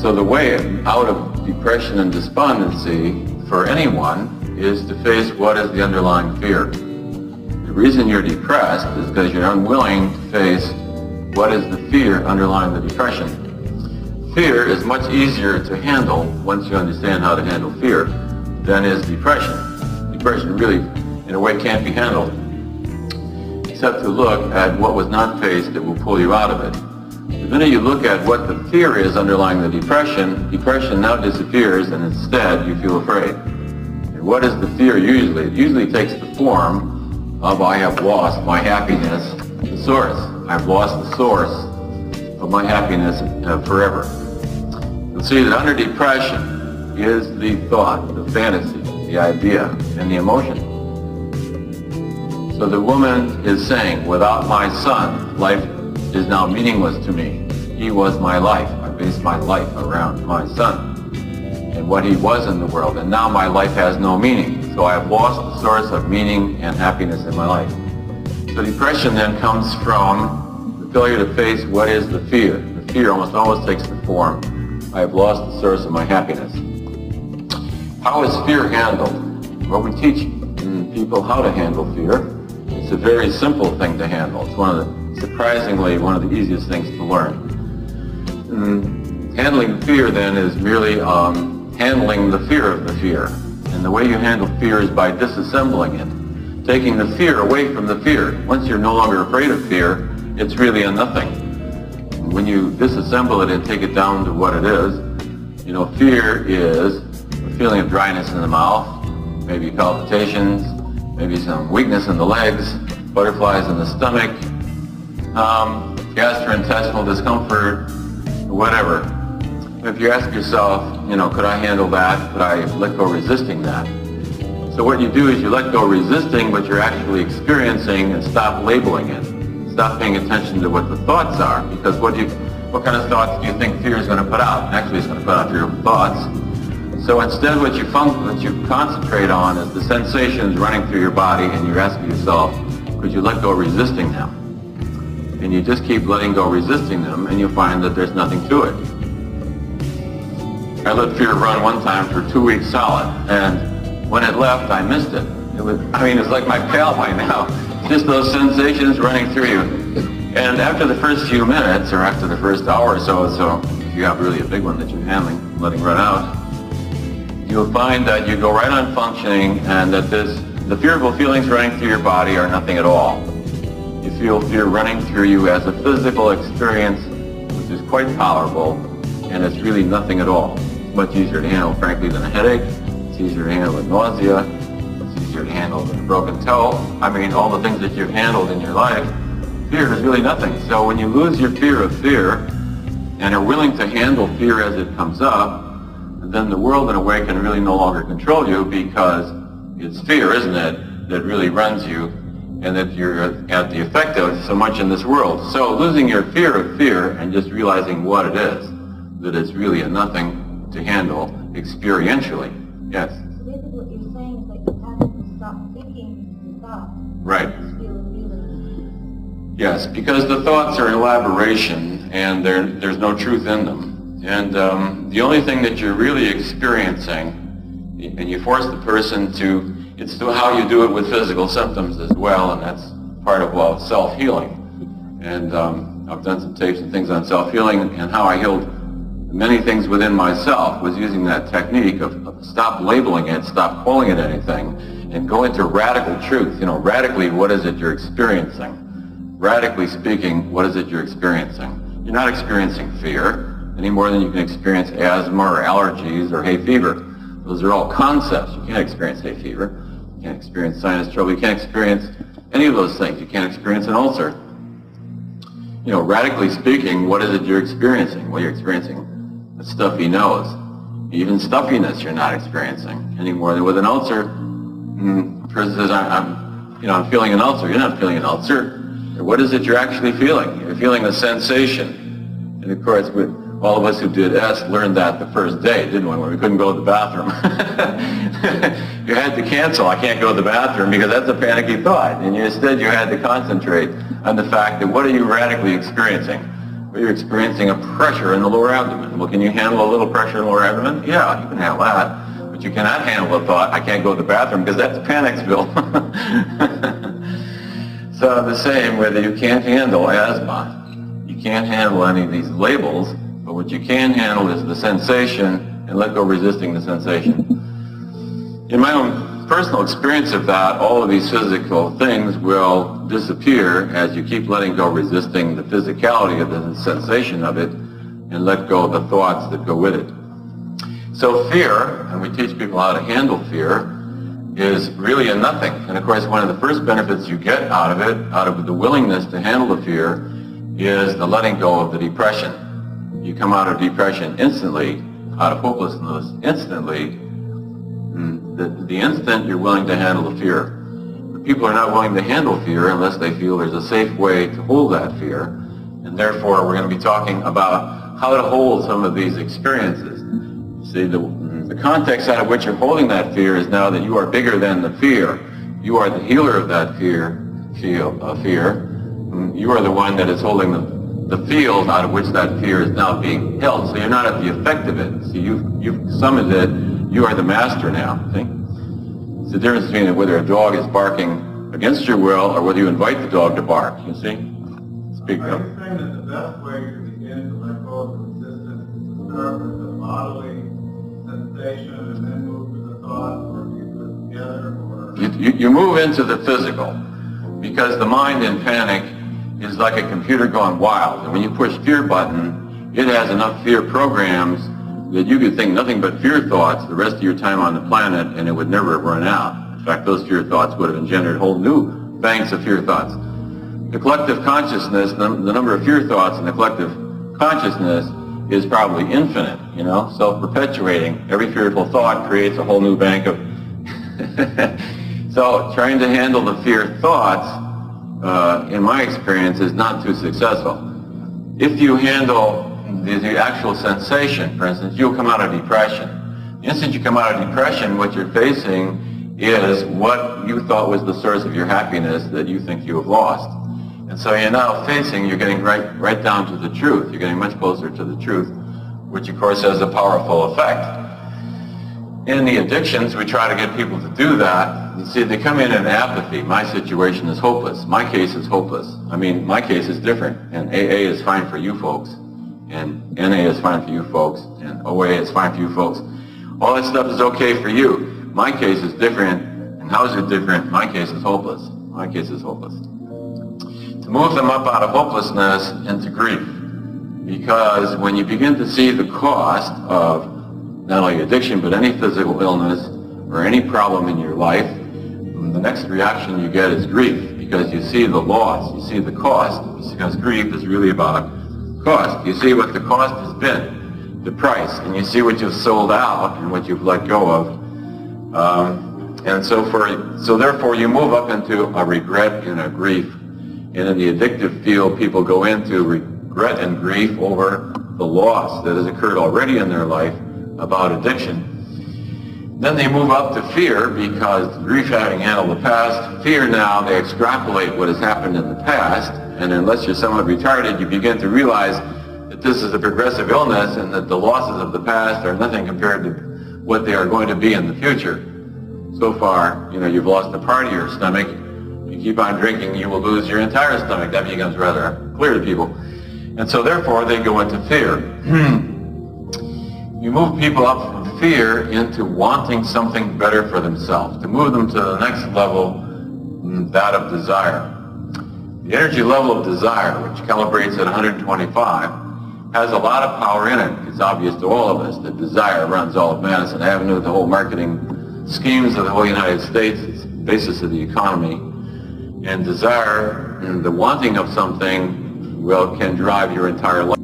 So the way out of depression and despondency for anyone is to face what is the underlying fear. The reason you're depressed is because you're unwilling to face what is the fear underlying the depression. Fear is much easier to handle once you understand how to handle fear than is depression. Depression really, in a way, can't be handled, except to look at what was not faced that will pull you out of it. The minute you look at what the fear is underlying the depression, depression now disappears and instead you feel afraid. And what is the fear usually? It usually takes the form of I have lost my happiness, the source. I've lost the source of my happiness forever. You'll see that under depression is the thought, the fantasy, the idea, and the emotion. So the woman is saying, without my son, life is now meaningless to me. He was my life. I based my life around my son and what he was in the world, and now my life has no meaning. So I have lost the source of meaning and happiness in my life. So depression then comes from the failure to face what is the fear. The fear almost always takes the form, I have lost the source of my happiness. How is fear handled? Well, we teach people how to handle fear. It's a very simple thing to handle. It's surprisingly one of the easiest things to learn. Handling fear then is merely handling the fear of the fear. And the way you handle fear is by disassembling it, taking the fear away from the fear. Once you're no longer afraid of fear, it's really a nothing. When you disassemble it and take it down to what it is, you know, fear is a feeling of dryness in the mouth, maybe palpitations, maybe some weakness in the legs, butterflies in the stomach, gastrointestinal discomfort, whatever. If you ask yourself, you know, could I handle that? Could I let go resisting that? So what you do is you let go resisting what you're actually experiencing and stop labeling it. Stop paying attention to what the thoughts are, because what kind of thoughts do you think fear is going to put out? Actually, it's going to put out your thoughts. So instead what you concentrate on is the sensations running through your body, and you're asking yourself, could you let go resisting them? And you just keep letting go resisting them, and you'll find that there's nothing to it. I let fear run one time for 2 weeks solid, and when it left, I missed it. It's like my pal by now. Just those sensations running through you. And after the first few minutes, or after the first hour or so if you have really a big one that you're handling, letting run out, you'll find that you go right on functioning, and that the fearful feelings running through your body are nothing at all. You feel fear running through you as a physical experience, which is quite powerful, and it's really nothing at all. It's much easier to handle, frankly, than a headache. It's easier to handle than nausea. It's easier to handle than a broken toe. All the things that you've handled in your life, fear is really nothing. So when you lose your fear of fear, and are willing to handle fear as it comes up, then the world in a way can really no longer control you, because it's fear, isn't it, that really runs you, and that you're at the effect of so much in this world. So losing your fear of fear and just realizing what it is, that it's really a nothing to handle experientially. Yes? So basically what you're saying is that you have to stop thinking the thoughts. Right. Really. Yes, because the thoughts are an elaboration, and there's no truth in them. And the only thing that you're really experiencing, and you force the person to, it's how you do it with physical symptoms as well, and that's part of self-healing. And I've done some tapes and things on self-healing, and how I healed many things within myself was using that technique of stop labeling it, stop calling it anything, and go into radical truth. Radically, what is it you're experiencing? Radically speaking, what is it you're experiencing? You're not experiencing fear any more than you can experience asthma or allergies or hay fever. Those are all concepts. You can't experience hay fever. You can't experience sinus trouble. You can't experience any of those things. You can't experience an ulcer. Radically speaking, what is it you're experiencing? Well, you're experiencing a stuffy nose. Even stuffiness you're not experiencing any more than with an ulcer. A person says, I'm feeling an ulcer. You're not feeling an ulcer. What is it you're actually feeling? You're feeling a sensation. And of course, all of us who did S learned that the first day, didn't we, when we couldn't go to the bathroom. You had to cancel, I can't go to the bathroom, because that's a panicky thought. And instead you had to concentrate on the fact that what are you radically experiencing? What Or you're experiencing a pressure in the lower abdomen. Well, can you handle a little pressure in the lower abdomen? Yeah, you can handle that. But you cannot handle a thought, I can't go to the bathroom, because that's Panicsville. So the same, whether you can't handle asthma, you can't handle any of these labels, but what you can handle is the sensation, and let go resisting the sensation. In my own personal experience of that, all of these physical things will disappear as you keep letting go, resisting the physicality of the sensation of it, and let go of the thoughts that go with it. So fear, and we teach people how to handle fear, is really a nothing. And of course, one of the first benefits you get out of it, out of the willingness to handle the fear, is the letting go of the depression. You come out of depression instantly, out of hopelessness instantly, the instant you're willing to handle the fear. But people are not willing to handle fear unless they feel there's a safe way to hold that fear. And therefore, we're going to be talking about how to hold some of these experiences. See, the context out of which you're holding that fear is now that you are bigger than the fear. You are the healer of that fear. You are the one that is holding the field out of which that fear is now being held. So you're not at the effect of it. See, you've summoned it. You are the master now. See? It's the difference between whether a dog is barking against your will or whether you invite the dog to bark. You see? Speak up. Are you saying that the best way to begin to let go of the resistance is to start with the bodily sensation and then move to the thought, or do you do it together? Or You move into the physical, because the mind in panic is like a computer going wild. And when you push fear button, it has enough fear programs that you could think nothing but fear thoughts the rest of your time on the planet, and it would never run out. In fact, those fear thoughts would have engendered whole new banks of fear thoughts. The collective consciousness, the number of fear thoughts in the collective consciousness is probably infinite, you know, self-perpetuating. Every fearful thought creates a whole new bank of... So trying to handle the fear thoughts, in my experience, is not too successful. If you handle the actual sensation, for instance, you'll come out of depression. The instant you come out of depression, what you're facing is what you thought was the source of your happiness that you think you have lost. And so you're now you're getting right down to the truth. You're getting much closer to the truth, which of course has a powerful effect. In the addictions, we try to get people to do that. You see, they come in apathy. My situation is hopeless. My case is hopeless. I mean, my case is different, and AA is fine for you folks. And NA is fine for you folks, and OA is fine for you folks. All that stuff is okay for you. My case is different, and how is it different? My case is hopeless. My case is hopeless. To move them up out of hopelessness into grief, because when you begin to see the cost of not only addiction, but any physical illness or any problem in your life, the next reaction you get is grief, because you see the loss, you see the cost, because grief is really about cost. You see what the cost has been, the price, and you see what you've sold out and what you've let go of. And so therefore you move up into a regret and a grief. And in the addictive field, people go into regret and grief over the loss that has occurred already in their life about addiction. Then they move up to fear, because grief having handled the past, fear now, they extrapolate what has happened in the past. And unless you're somewhat retarded, you begin to realize that this is a progressive illness and that the losses of the past are nothing compared to what they are going to be in the future. So far, you know, you've lost a part of your stomach. If you keep on drinking, you will lose your entire stomach. That becomes rather clear to people. And so therefore, they go into fear. You move people up from fear into wanting something better for themselves, to move them to the next level, that of desire. The energy level of desire, which calibrates at 125, has a lot of power in it. It's obvious to all of us that desire runs all of Madison Avenue, the whole marketing schemes of the whole United States. It's the basis of the economy. And desire, and the wanting of something, well, can drive your entire life.